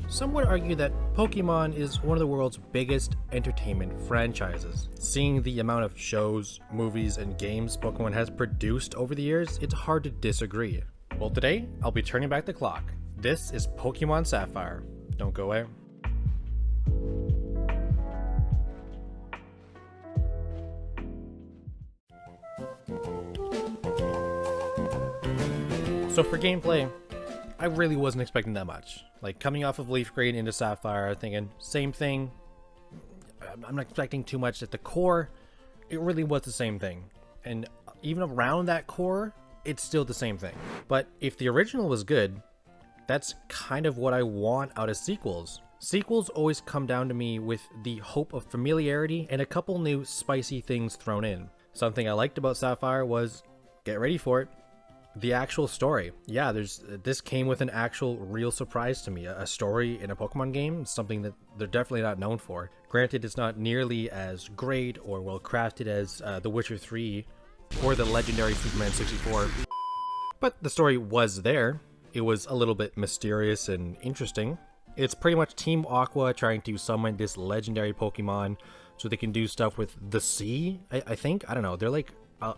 Some would argue that Pokemon is one of the world's biggest entertainment franchises. Seeing the amount of shows, movies, and games Pokemon has produced over the years, it's hard to disagree. Well, today, I'll be turning back the clock. This is Pokemon Sapphire. Don't go away. So for gameplay, I really wasn't expecting that much. Like, coming off of Leaf Green into Sapphire, thinking, same thing. I'm not expecting too much. At the core, it really was the same thing. And even around that core, it's still the same thing. But if the original was good, that's kind of what I want out of sequels. Sequels always come down to me with the hope of familiarity and a couple new spicy things thrown in. Something I liked about Sapphire was, get ready for it, the actual story. Yeah, this came with an actual real surprise to me. A story in a Pokemon game is something that they're definitely not known for. Granted, it's not nearly as great or well crafted as The Witcher 3 or the legendary Superman 64, but the story was there. It was a little bit mysterious and interesting. It's pretty much Team Aqua trying to summon this legendary Pokemon so they can do stuff with the sea, I think. I don't know.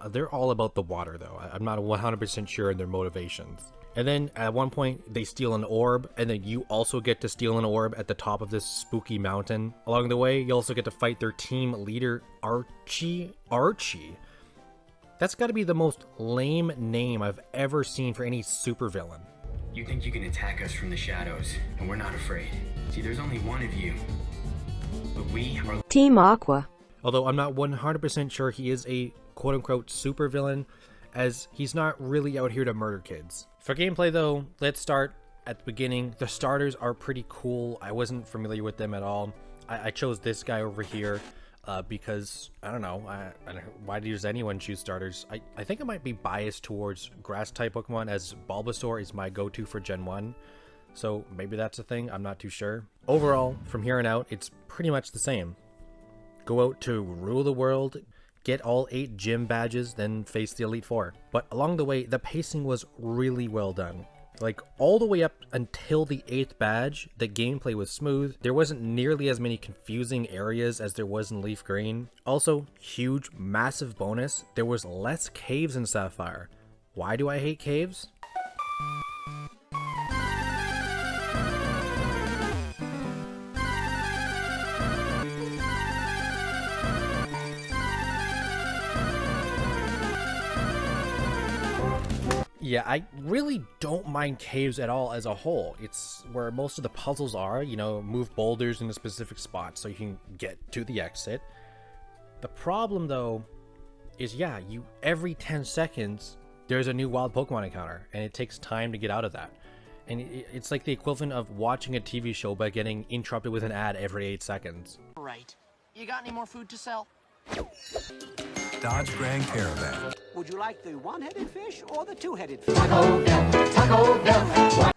They're all about the water, though. I'm not 100% sure in their motivations. And then at one point, they steal an orb, and then you also get to steal an orb at the top of this spooky mountain. Along the way, you also get to fight their team leader, Archie. That's got to be the most lame name I've ever seen for any supervillain. You think you can attack us from the shadows, and we're not afraid. See, there's only one of you. But we are Team Aqua. Although I'm not 100% sure he is a quote-unquote supervillain, as he's not really out here to murder kids. For gameplay though, let's start at the beginning. The starters are pretty cool. I wasn't familiar with them at all. I chose this guy over here because, I don't know, why does anyone choose starters? I think I might be biased towards grass-type Pokemon, as Bulbasaur is my go-to for Gen 1. So maybe that's a thing, I'm not too sure. Overall, from here on out, it's pretty much the same. Go out to rule the world, get all 8 gym badges, then face the Elite Four. But along the way, the pacing was really well done. Like, all the way up until the 8th badge, the gameplay was smooth. There wasn't nearly as many confusing areas as there was in Leaf Green. Also, huge, massive bonus, there was less caves in Sapphire. Why do I hate caves? Yeah, I really don't mind caves at all as a whole. It's where most of the puzzles are, you know, move boulders in a specific spot so you can get to the exit. The problem though is, yeah, every 10 seconds there's a new wild Pokemon encounter, and it takes time to get out of that. And it's like the equivalent of watching a TV show by getting interrupted with an ad every 8 seconds. Right. You got any more food to sell? Dodge Grand Caravan. Would you like the one-headed fish or the two-headed fish? I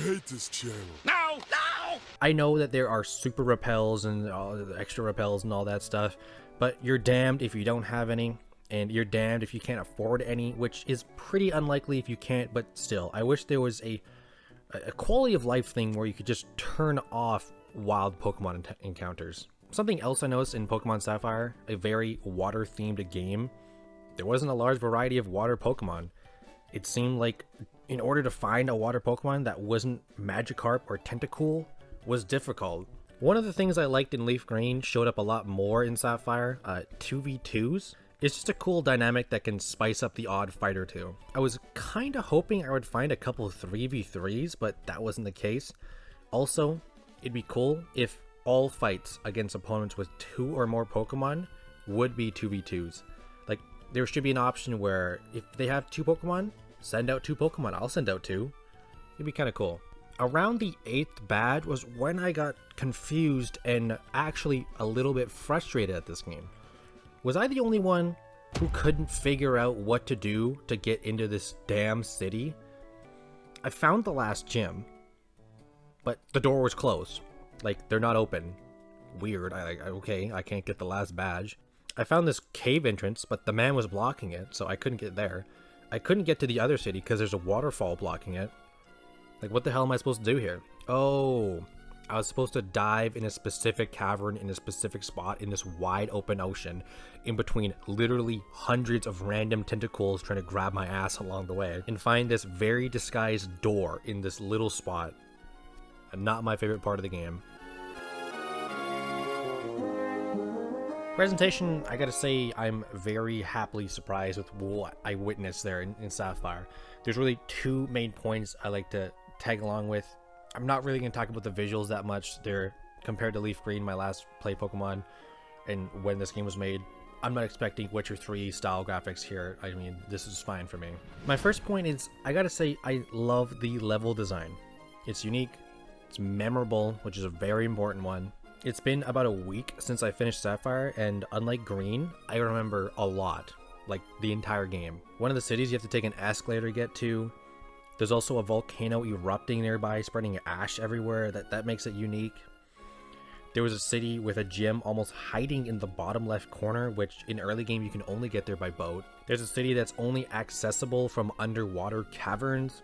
hate this channel. No! I know that there are super repels and all the extra repels and all that stuff, but you're damned if you don't have any, and you're damned if you can't afford any, which is pretty unlikely if you can't, but still, I wish there was a quality of life thing where you could just turn off wild Pokemon encounters. Something else I noticed in Pokemon Sapphire, a very water-themed game, there wasn't a large variety of water Pokemon. It seemed like in order to find a water Pokemon that wasn't Magikarp or Tentacool was difficult. One of the things I liked in Leaf Green showed up a lot more in Sapphire, 2v2s. It's just a cool dynamic that can spice up the odd fight or two. I was kinda hoping I would find a couple of 3v3s, but that wasn't the case. Also, it'd be cool if all fights against opponents with 2 or more Pokemon would be 2v2s. Like, there should be an option where if they have 2 Pokemon, send out 2 Pokemon. I'll send out 2. It'd be kind of cool. Around the 8th badge was when I got confused and actually a little bit frustrated at this game. Was I the only one who couldn't figure out what to do to get into this damn city? I found the last gym, but the door was closed. Like, they're not open. Weird. Okay, I can't get the last badge. I found this cave entrance, but the man was blocking it, so I couldn't get there. I couldn't get to the other city because there's a waterfall blocking it. Like, what the hell am I supposed to do here? Oh, I was supposed to dive in a specific cavern in a specific spot in this wide open ocean in between literally hundreds of random tentacles trying to grab my ass along the way and find this very disguised door in this little spot. Not my favorite part of the game. Presentation, I gotta say, I'm very happily surprised with what I witnessed there in Sapphire. There's really two main points I like to tag along with. I'm not really going to talk about the visuals that much. They're compared to Leaf Green, my last play Pokemon, and when this game was made. I'm not expecting Witcher 3 style graphics here. I mean, this is fine for me. My first point is, I gotta say, I love the level design. It's unique, it's memorable, which is a very important one. It's been about a week since I finished Sapphire, and unlike Green, I remember a lot, like the entire game. One of the cities you have to take an escalator to get to. There's also a volcano erupting nearby, spreading ash everywhere. That makes it unique. There was a city with a gym almost hiding in the bottom left corner, which in early game you can only get there by boat. There's a city that's only accessible from underwater caverns.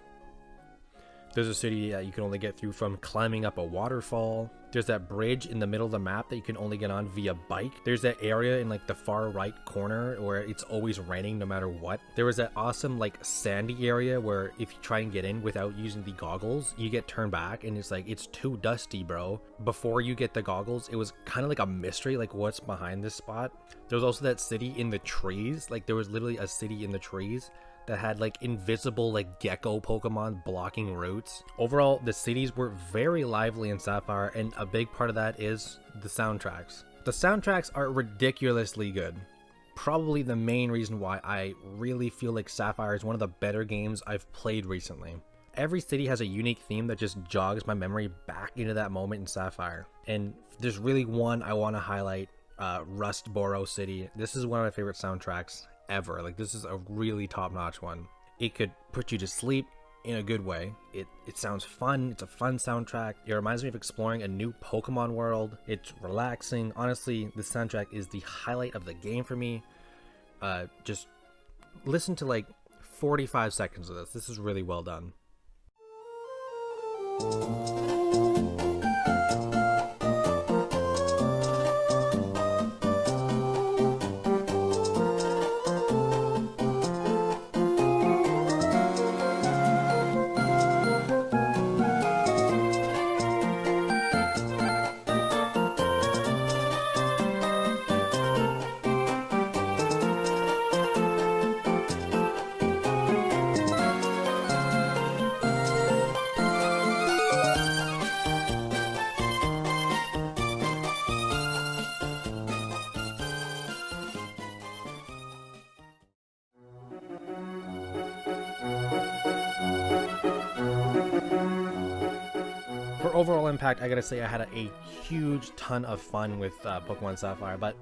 There's a city that you can only get through from climbing up a waterfall. There's that bridge in the middle of the map that you can only get on via bike. There's that area in like the far right corner where it's always raining no matter what. There was that awesome like sandy area where if you try and get in without using the goggles, you get turned back and it's like, it's too dusty, bro. Before you get the goggles, it was kind of like a mystery, like what's behind this spot. There was also that city in the trees. Like there was literally a city in the trees that had like invisible like gecko Pokemon blocking routes. Overall, the cities were very lively in Sapphire, and a big part of that is the soundtracks. The soundtracks are ridiculously good. Probably the main reason why I really feel like Sapphire is one of the better games I've played recently. Every city has a unique theme that just jogs my memory back into that moment in Sapphire. And there's really one I want to highlight, Rustboro City. This is one of my favorite soundtracks ever. Like, this is a really top-notch one. It could put you to sleep in a good way. It sounds fun. It's a fun soundtrack. It reminds me of exploring a new Pokemon world. It's relaxing. Honestly, the soundtrack is the highlight of the game for me. Just listen to like 45 seconds of this. This is really well done. For overall impact, I gotta say I had a huge ton of fun with Pokemon Sapphire, but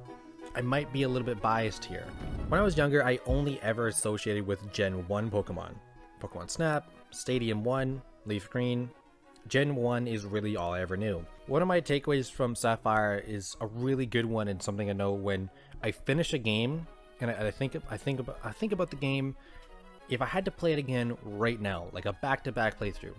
I might be a little bit biased here. When I was younger, I only ever associated with Gen 1 Pokemon. Pokemon Snap, Stadium 1, Leaf Green. Gen 1 is really all I ever knew. One of my takeaways from Sapphire is a really good one, and something I know when I finish a game and I think about the game. If I had to play it again right now, like a back-to-back playthrough,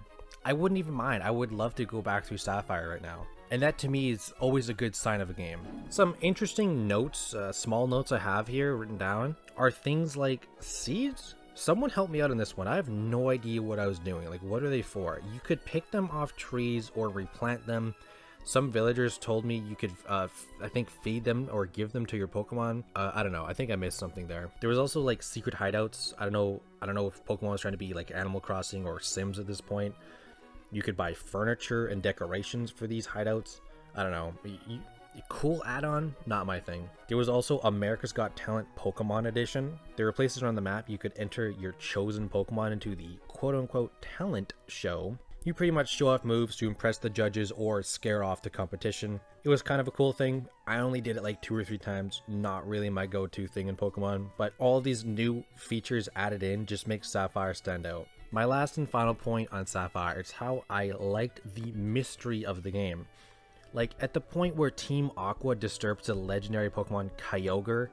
I wouldn't even mind. I would love to go back through Sapphire right now. And that to me is always a good sign of a game. Some interesting notes, small notes I have here written down are things like seeds. Someone help me out on this one. I have no idea what I was doing. Like, what are they for? You could pick them off trees or replant them. Some villagers told me you could, I think, feed them or give them to your Pokemon. I don't know. I think I missed something there. There was also like secret hideouts. I don't know if Pokemon was trying to be like Animal Crossing or Sims at this point. You could buy furniture and decorations for these hideouts. I don't know. Cool add-on, not my thing. There was also America's Got Talent Pokemon Edition. There were places around the map you could enter your chosen Pokemon into the quote-unquote talent show. You pretty much show off moves to impress the judges or scare off the competition. It was kind of a cool thing. I only did it like 2 or 3 times. Not really my go-to thing in Pokemon, but all these new features added in just make Sapphire stand out. My last and final point on Sapphire is how I liked the mystery of the game. Like, at the point where Team Aqua disturbs the legendary Pokemon Kyogre,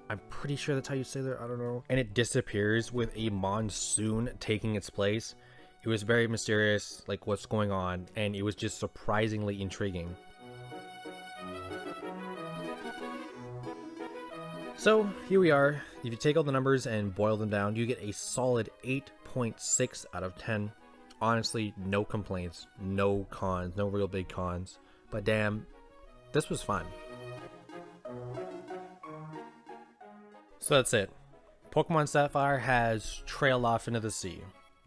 I'm pretty sure that's how you say that, I don't know, and it disappears with a monsoon taking its place, It was very mysterious, like what's going on, and it was just surprisingly intriguing. So here we are. If you take all the numbers and boil them down, you get a solid 8.6 out of 10. Honestly, no complaints, no cons, no real big cons. But damn, this was fun. So that's it. Pokemon Sapphire has trailed off into the sea.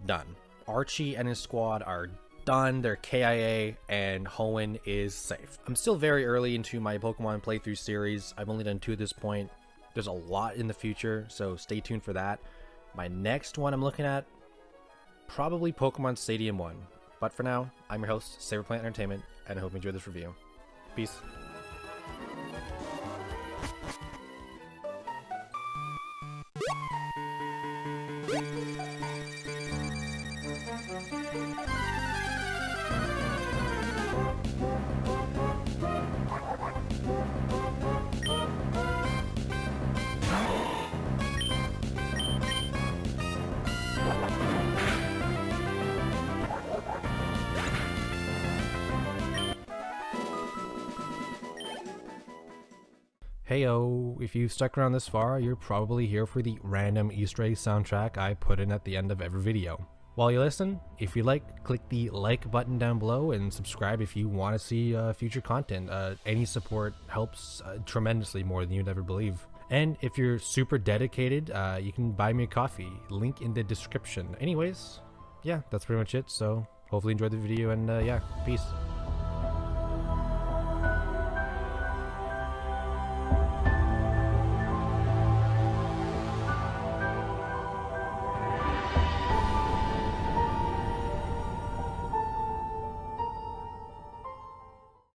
Done. Archie and his squad are done, they're KIA, and Hoenn is safe. I'm still very early into my Pokemon playthrough series. I've only done 2 at this point. There's a lot in the future, so stay tuned for that. My next one I'm looking at, probably Pokemon Stadium 1. But for now, I'm your host, Sapphire Entertainment, and I hope you enjoyed this review. Peace. Heyo, if you've stuck around this far, you're probably here for the random Easter egg soundtrack I put in at the end of every video. While you listen, if you like, click the like button down below and subscribe if you want to see future content. Any support helps tremendously more than you'd ever believe. And if you're super dedicated, you can buy me a coffee, link in the description. Anyways, yeah, that's pretty much it, so hopefully you enjoyed the video, and yeah, peace.